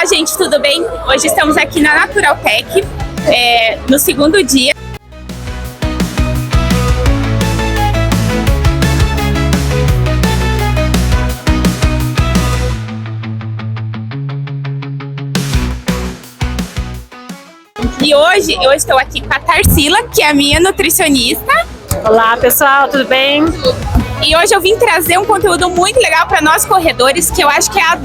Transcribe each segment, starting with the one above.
gente, tudo bem? Hoje estamos aqui na Naturaltec, no segundo dia. E hoje eu estou aqui com a Tarsila, que é a minha nutricionista. Olá pessoal, tudo bem? E hoje eu vim trazer um conteúdo muito legal para nós corredores, que eu acho que é a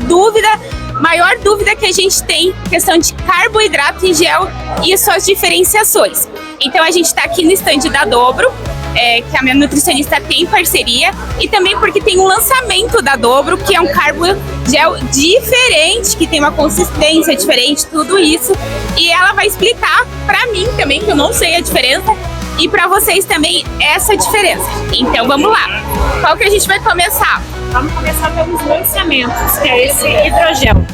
maior dúvida que a gente tem, questão de carboidrato em gel e suas diferenciações. Então a gente está aqui no stand da Dobro, que a minha nutricionista tem parceria, e também porque tem um lançamento da Dobro, que é um carbo gel diferente, que tem uma consistência diferente, tudo isso. E ela vai explicar para mim também, que eu não sei a diferença, e para vocês também essa diferença. Então vamos lá. Qual que a gente vai começar? Vamos começar pelos lançamentos, que é esse hidrogel.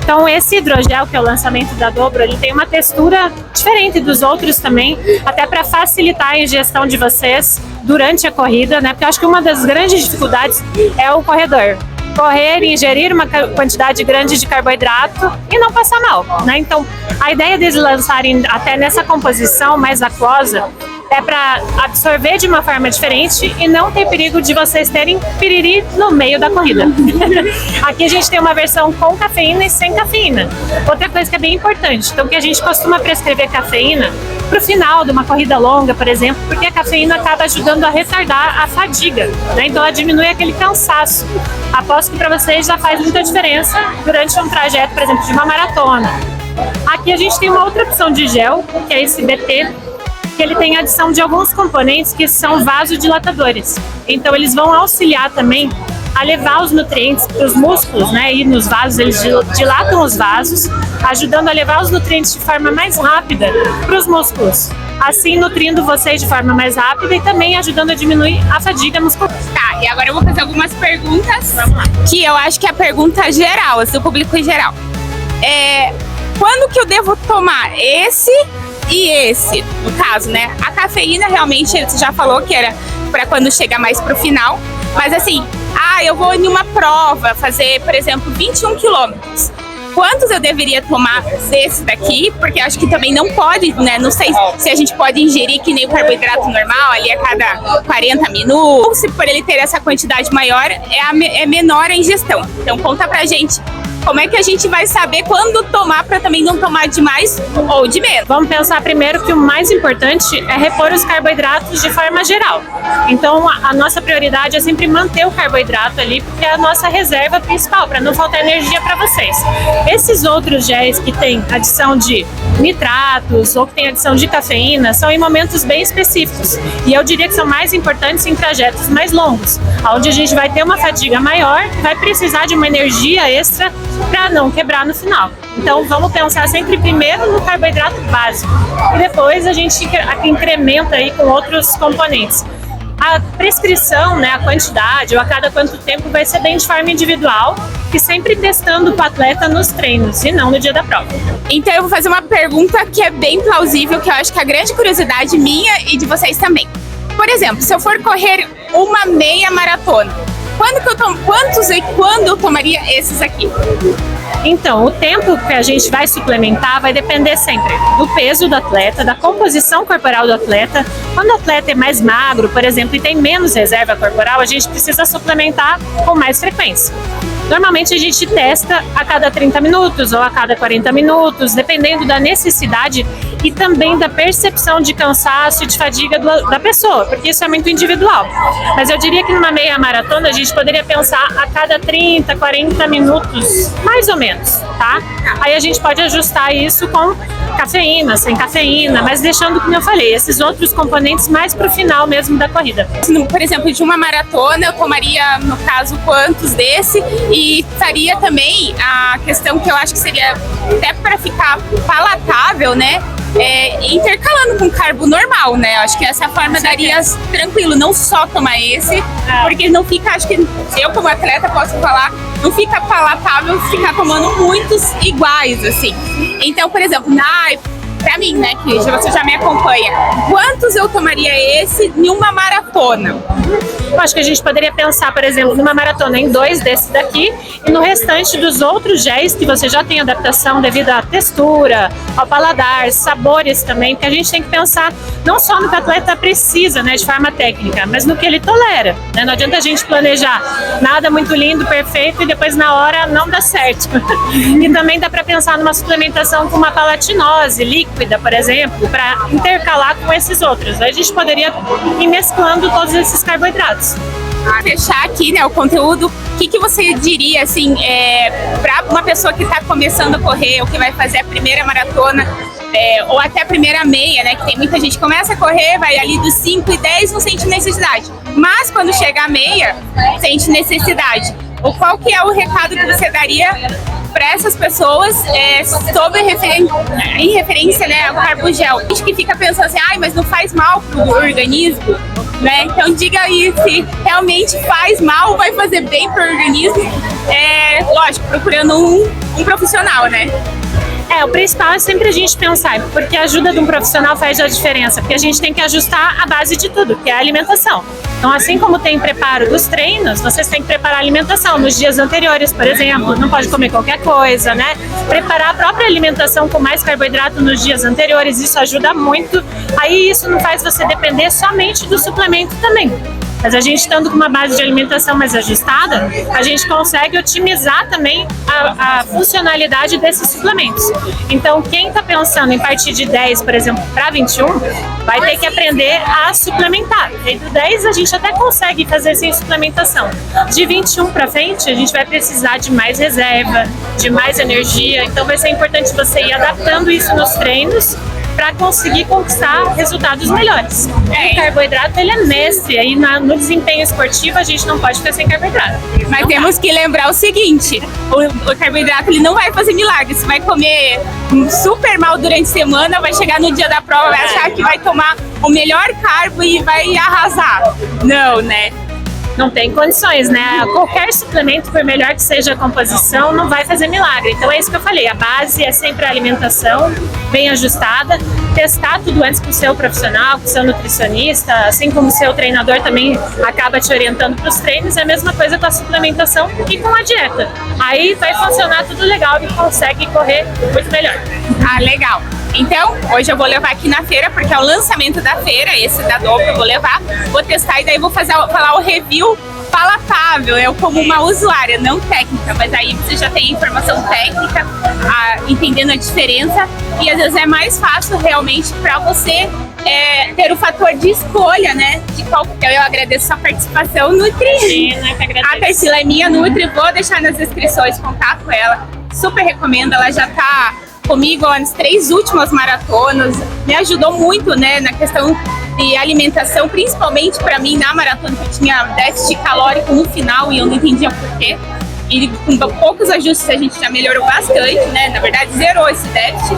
Então esse hidrogel, que é o lançamento da Dobro, ele tem uma textura diferente dos outros também, até para facilitar a ingestão de vocês durante a corrida, né? Porque eu acho que uma das grandes dificuldades é o corredor correr e ingerir uma quantidade grande de carboidrato e não passar mal, né? Então a ideia deles lançarem até nessa composição mais aquosa é para absorver de uma forma diferente e não ter perigo de vocês terem piriri no meio da corrida. Aqui a gente tem uma versão com cafeína e sem cafeína. Outra coisa que é bem importante, então que a gente costuma prescrever cafeína para o final de uma corrida longa, por exemplo, porque a cafeína acaba ajudando a retardar a fadiga, né? Então ela diminui aquele cansaço. Aposto que para vocês já faz muita diferença durante um trajeto, por exemplo, de uma maratona. Aqui a gente tem uma outra opção de gel, que é esse BT, que ele tem adição de alguns componentes que são vasodilatadores. Então eles vão auxiliar também a levar os nutrientes para os músculos, né? E nos vasos, eles dilatam os vasos, ajudando a levar os nutrientes de forma mais rápida para os músculos. Assim, nutrindo vocês de forma mais rápida e também ajudando a diminuir a fadiga muscular. Tá, e agora eu vou fazer algumas perguntas, que eu acho que é a pergunta geral, assim, do público em geral. Quando que eu devo tomar esse e esse, no caso, né? A cafeína realmente, você já falou que era para quando chega mais pro final, mas assim, eu vou em uma prova fazer, por exemplo, 21 quilômetros. Quantos eu deveria tomar desse daqui? Porque acho que também não pode, né? Não sei se a gente pode ingerir que nem o carboidrato normal, ali a cada 40 minutos. Ou se por ele ter essa quantidade maior, é menor a ingestão. Então conta pra gente. Como é que a gente vai saber quando tomar para também não tomar de mais ou de menos? Vamos pensar primeiro que o mais importante é repor os carboidratos de forma geral. Então a nossa prioridade é sempre manter o carboidrato ali, porque é a nossa reserva principal, para não faltar energia para vocês. Esses outros géis que tem adição de nitratos ou que tem adição de cafeína são em momentos bem específicos. E eu diria que são mais importantes em trajetos mais longos, onde a gente vai ter uma fadiga maior, vai precisar de uma energia extra para não quebrar no final. Então vamos pensar sempre primeiro no carboidrato básico e depois a gente incrementa aí com outros componentes. A prescrição, né, a quantidade ou a cada quanto tempo vai ser bem de forma individual e sempre testando com o atleta nos treinos e não no dia da prova. Então eu vou fazer uma pergunta que é bem plausível, que eu acho que é a grande curiosidade minha e de vocês também. Por exemplo, se eu for correr uma meia maratona, quando eu tomaria esses aqui? Então, o tempo que a gente vai suplementar vai depender sempre do peso do atleta, da composição corporal do atleta. Quando o atleta é mais magro, por exemplo, e tem menos reserva corporal, a gente precisa suplementar com mais frequência. Normalmente a gente testa a cada 30 minutos ou a cada 40 minutos, dependendo da necessidade e também da percepção de cansaço e de fadiga da pessoa, porque isso é muito individual. Mas eu diria que numa meia maratona a gente poderia pensar a cada 30, 40 minutos, mais ou menos, tá? Aí a gente pode ajustar isso com cafeína, sem cafeína, mas deixando, como eu falei, esses outros componentes mais pro final mesmo da corrida. Por exemplo, de uma maratona eu tomaria, no caso, quantos desse? E faria também a questão que eu acho que seria até para ficar palatável, né? Intercalando com carbo normal, né? Acho que essa forma daria tranquilo, não só tomar esse, porque não fica, acho que eu como atleta posso falar, não fica palatável ficar tomando muitos iguais, assim. Então, por exemplo, pra mim, né, que você já me acompanha, quantos eu tomaria esse em uma maratona? Eu acho que a gente poderia pensar, por exemplo, numa maratona em 2 desse daqui e no restante dos outros géis que você já tem adaptação devido à textura, ao paladar, sabores também, porque a gente tem que pensar não só no que o atleta precisa, né, de forma técnica, mas no que ele tolera, né? Não adianta a gente planejar nada muito lindo, perfeito e depois na hora não dá certo. E também dá para pensar numa suplementação com uma palatinose líquida, por exemplo, para intercalar com esses outros. Aí a gente poderia ir mesclando todos esses carboidratos. Para fechar aqui, né, o conteúdo, o que você diria, assim, para uma pessoa que está começando a correr, ou que vai fazer a primeira maratona, ou até a primeira meia, né, que tem muita gente que começa a correr, vai ali dos 5 e 10, não sente necessidade, mas quando chega a meia, sente necessidade. Ou qual que é o recado que você daria para essas pessoas sobre em referência, né, ao carbogel? A gente que fica pensando assim, ai, mas não faz mal para o organismo, né? Então diga aí se realmente faz mal, vai fazer bem para o organismo. Lógico, procurando um profissional, né? O principal é sempre a gente pensar, porque a ajuda de um profissional faz a diferença, porque a gente tem que ajustar a base de tudo, que é a alimentação. Então, assim como tem preparo dos treinos, vocês têm que preparar a alimentação nos dias anteriores, por exemplo, não pode comer qualquer coisa, né? Preparar a própria alimentação com mais carboidrato nos dias anteriores, isso ajuda muito. Aí isso não faz você depender somente do suplemento também. Mas a gente estando com uma base de alimentação mais ajustada, a gente consegue otimizar também a funcionalidade desses suplementos. Então, quem está pensando em partir de 10, por exemplo, para 21, vai ter que aprender a suplementar. E do 10 a gente até consegue fazer sem suplementação. De 21 para frente, a gente vai precisar de mais reserva, de mais energia. Então, vai ser importante você ir adaptando isso nos treinos para conseguir conquistar resultados melhores. O carboidrato, ele é mestre, aí no desempenho esportivo a gente não pode ficar sem carboidrato. Mas não temos que lembrar o seguinte, o carboidrato ele não vai fazer milagre, você vai comer super mal durante a semana, vai chegar no dia da prova, vai achar que vai tomar o melhor carbo e vai arrasar. Não, né? Não tem condições, né? Qualquer suplemento, por melhor que seja a composição, não vai fazer milagre. Então é isso que eu falei, a base é sempre a alimentação bem ajustada, testar tudo antes com o seu profissional, com o seu nutricionista, assim como o seu treinador também acaba te orientando para os treinos, é a mesma coisa com a suplementação e com a dieta. Aí vai funcionar tudo legal e consegue correr muito melhor. Ah, legal. Então, hoje eu vou levar aqui na feira, porque é o lançamento da feira, esse da Dobro eu vou levar, vou testar e daí vou falar o review palatável, eu como uma usuária, não técnica, mas aí você já tem informação técnica, entendendo a diferença, e às vezes é mais fácil realmente para você ter o fator de escolha, né? De qual. Então eu agradeço a participação, Nutri. A Tarsila é minha Nutri, vou deixar nas descrições contato com ela, super recomendo, ela já tá comigo nas 3 últimas maratonas, me ajudou muito, né, na questão de alimentação, principalmente para mim na maratona, que eu tinha déficit calórico no final e eu não entendia porquê. E com poucos ajustes a gente já melhorou bastante, né? Na verdade, zerou esse déficit.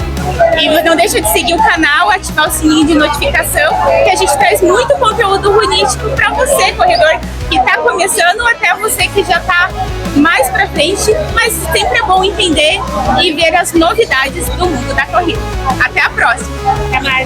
E não deixa de seguir o canal, ativar o sininho de notificação, que a gente traz muito conteúdo runístico para você, corredor, que está começando, até você que já está mais para frente, mas sempre é bom entender e ver as novidades do mundo da corrida. Até a próxima! Até mais!